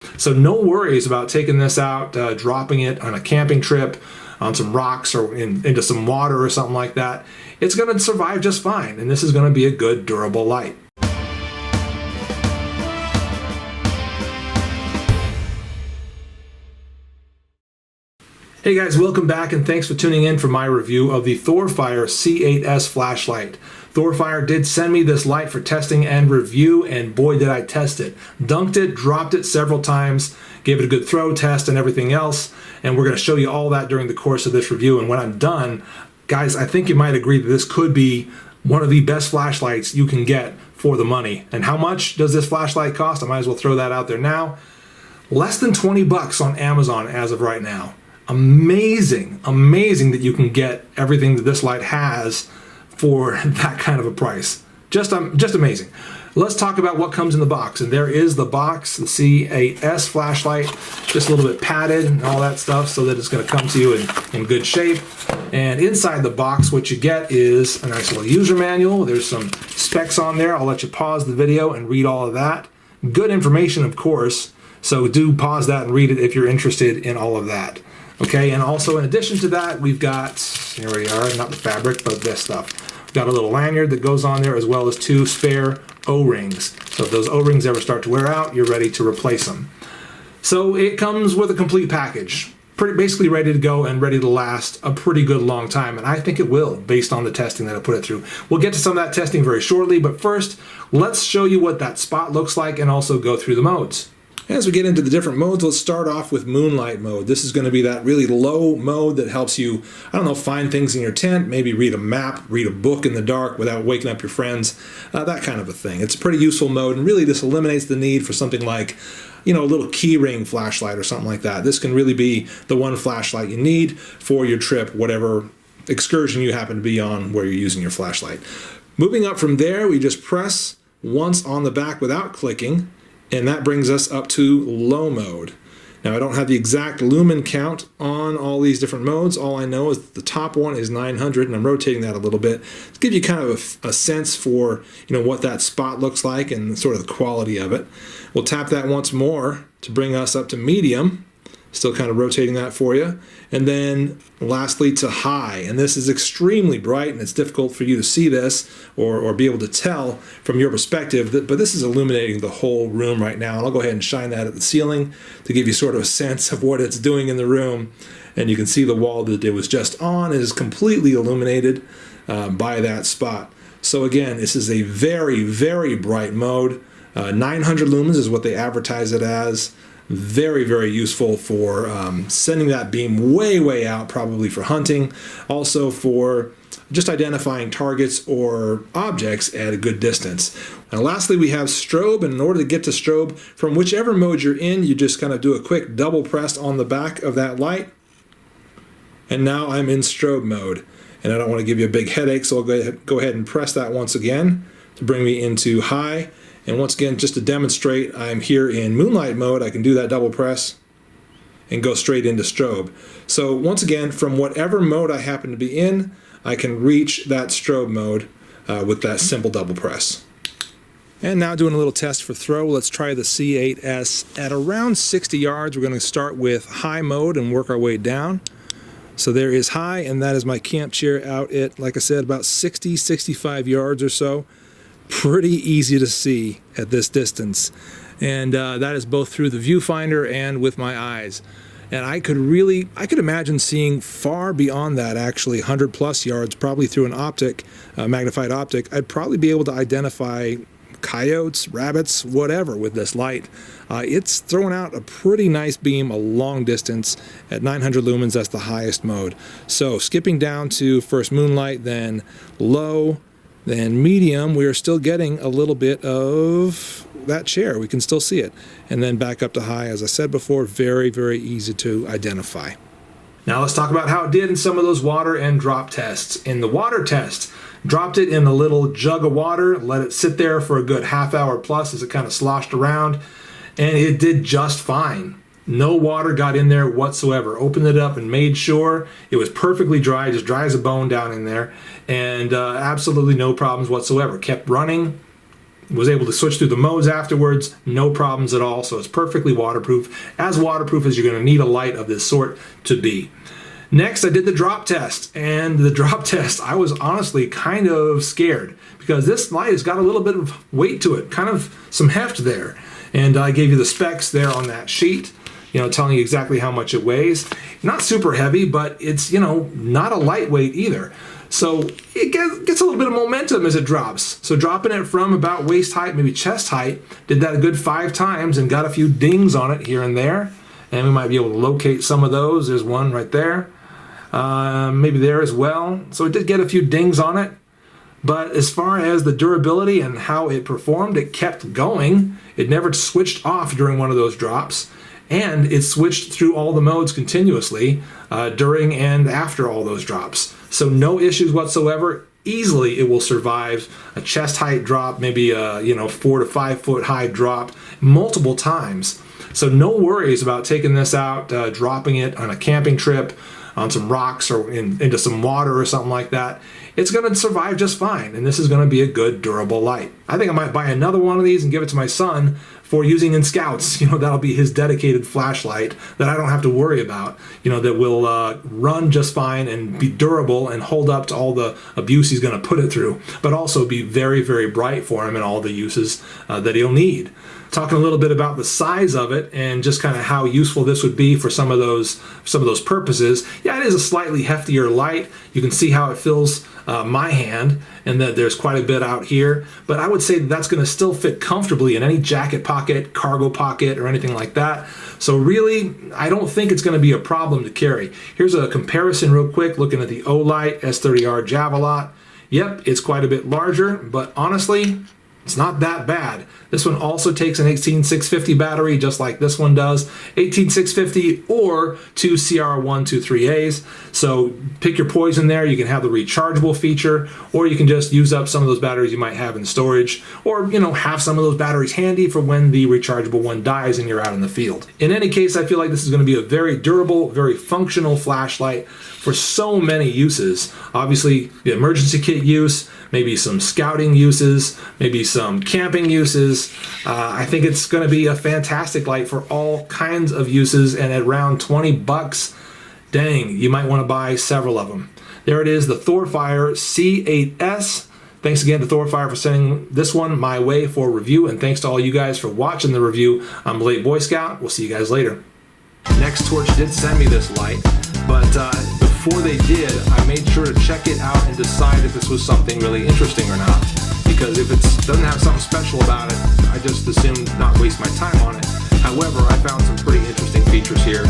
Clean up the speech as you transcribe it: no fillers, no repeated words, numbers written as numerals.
So no worries about taking this out, dropping it on a camping trip, on some rocks or into some water or something like that. It's going to survive just fine, and this is going to be a good durable light. Hey guys, welcome back and thanks for tuning in for my review of the Thorfire C8S flashlight. Thorfire did send me this light for testing and review, and boy did I test it. Dunked it, dropped it several times, gave it a good throw test and everything else, and we're going to show you all that during the course of this review. And when I'm done, guys, I think you might agree that this could be one of the best flashlights you can get for the money. And how much does this flashlight cost? I might as well throw that out there now. Less than 20 bucks on Amazon as of right now. Amazing, amazing that you can get everything that this light has for that kind of a price. Just amazing. Let's talk about what comes in the box. And there is the box, the C8S flashlight, just a little bit padded and all that stuff so that it's going to come to you in good shape. And inside the box, what you get is a nice little user manual. There's some specs on there. I'll let you pause the video and read all of that. Good information, of course. So do pause that and read it if you're interested in all of that. Okay, and also in addition to that, we've got, here we are, not the fabric, but this stuff. We've got a little lanyard that goes on there, as well as 2 spare O-rings. So if those O-rings ever start to wear out, you're ready to replace them. So it comes with a complete package, basically ready to go and ready to last a pretty good long time, and I think it will, based on the testing that I put it through. We'll get to some of that testing very shortly, but first, let's show you what that spot looks like and also go through the modes. As we get into the different modes, let's start off with moonlight mode. This is going to be that really low mode that helps you, I don't know, find things in your tent, maybe read a map, read a book in the dark without waking up your friends, that kind of a thing. It's a pretty useful mode, and really this eliminates the need for something like, you know, a little key ring flashlight or something like that. This can really be the one flashlight you need for your trip, whatever excursion you happen to be on where you're using your flashlight. Moving up from there, we just press once on the back without clicking, and that brings us up to low mode. Now I don't have the exact lumen count on all these different modes. All I know is the top one is 900, and I'm rotating that a little bit to give you kind of a sense for, you know, what that spot looks like and sort of the quality of it. We'll tap that once more to bring us up to medium. Still kind of rotating that for you. And then lastly to high. And this is extremely bright, and it's difficult for you to see this or be able to tell from your perspective, but this is illuminating the whole room right now. And I'll go ahead and shine that at the ceiling to give you sort of a sense of what it's doing in the room. And you can see the wall that it was just on is completely illuminated by that spot. So again, this is a very, very bright mode. 900 lumens is what they advertise it as. Very, very useful for sending that beam way, way out, probably for hunting. Also for just identifying targets or objects at a good distance. Now lastly, we have strobe, and in order to get to strobe, from whichever mode you're in, you just kind of do a quick double press on the back of that light. And now I'm in strobe mode. And I don't want to give you a big headache, so I'll go ahead and press that once again to bring me into high. And once again, just to demonstrate, I'm here in moonlight mode. I can do that double press and go straight into strobe. So once again, from whatever mode I happen to be in, I can reach that strobe mode with that simple double press. And now doing a little test for throw, let's try the C8S at around 60 yards. We're going to start with high mode and work our way down. So there is high, and that is my camp chair out at, like I said, about 60, 65 yards or so. Pretty easy to see at this distance, and that is both through the viewfinder and with my eyes. And I could imagine seeing far beyond that, actually 100 plus yards, probably through an optic, magnified optic. I'd probably be able to identify coyotes, rabbits, whatever with this light. It's throwing out a pretty nice beam a long distance at 900 lumens. That's the highest mode. So skipping down to first moonlight, then low, then medium, we are still getting a little bit of that chair. We can still see it. And then back up to high, as I said before, very, very easy to identify. Now let's talk about how it did in some of those water and drop tests. In the water test, dropped it in a little jug of water, let it sit there for a good half hour plus as it kind of sloshed around, and it did just fine. No water got in there whatsoever. Opened it up and made sure it was perfectly dry, just dry as a bone down in there, and absolutely no problems whatsoever. Kept running, Was able to switch through the modes afterwards, no problems at all. So it's perfectly waterproof as you're going to need a light of this sort to be. Next, I did the drop test, and the drop test, I was honestly kind of scared because this light has got a little bit of weight to it, kind of some heft there. And I gave you the specs there on that sheet, telling you exactly how much it weighs. Not super heavy, but it's, not a lightweight either. So it gets a little bit of momentum as it drops. So dropping it from about waist height, maybe chest height, did that a good 5 times and got a few dings on it here and there. And we might be able to locate some of those. There's one right there. Maybe there as well. So it did get a few dings on it. But as far as the durability and how it performed, it kept going. It never switched off during one of those drops. And it switched through all the modes continuously during and after all those drops. So no issues whatsoever. Easily it will survive a chest height drop, maybe a 4 to 5 foot high drop multiple times. So no worries about taking this out, dropping it on a camping trip, on some rocks or into some water or something like that. It's going to survive just fine, and this is going to be a good durable light. I think I might buy another one of these and give it to my son for using in scouts. That'll be his dedicated flashlight that I don't have to worry about, that will run just fine and be durable and hold up to all the abuse he's going to put it through, but also be very, very bright for him in all the uses that he'll need. Talking a little bit about the size of it and just kind of how useful this would be for some of those purposes. Yeah, it is a slightly heftier light. You can see how it fills my hand, and that there's quite a bit out here. But I would say that's going to still fit comfortably in any jacket pocket, cargo pocket, or anything like that. So really, I don't think it's going to be a problem to carry. Here's a comparison real quick, looking at the Olight S30R Javelot. Yep, it's quite a bit larger, but honestly, it's not that bad. This one also takes an 18650 battery, just like this one does. 18650 or 2 CR123As. So pick your poison there. You can have the rechargeable feature, or you can just use up some of those batteries you might have in storage, or have some of those batteries handy for when the rechargeable one dies and you're out in the field. In any case, I feel like this is going to be a very durable, very functional flashlight for so many uses. Obviously, the emergency kit use, maybe some scouting uses, maybe some camping uses. I think it's going to be a fantastic light for all kinds of uses, and at around 20 bucks, dang, you might want to buy several of them. There it is, the Thorfire C8S. Thanks again to Thorfire for sending this one my way for review, and thanks to all you guys for watching the review. I'm Blake Boy Scout. We'll see you guys later. Next Torch did send me this light, but before they did, I made sure to check it out and decide if this was something really interesting or not. Because if it doesn't have something special about it, I just assumed not waste my time on it. However, I found some pretty interesting features here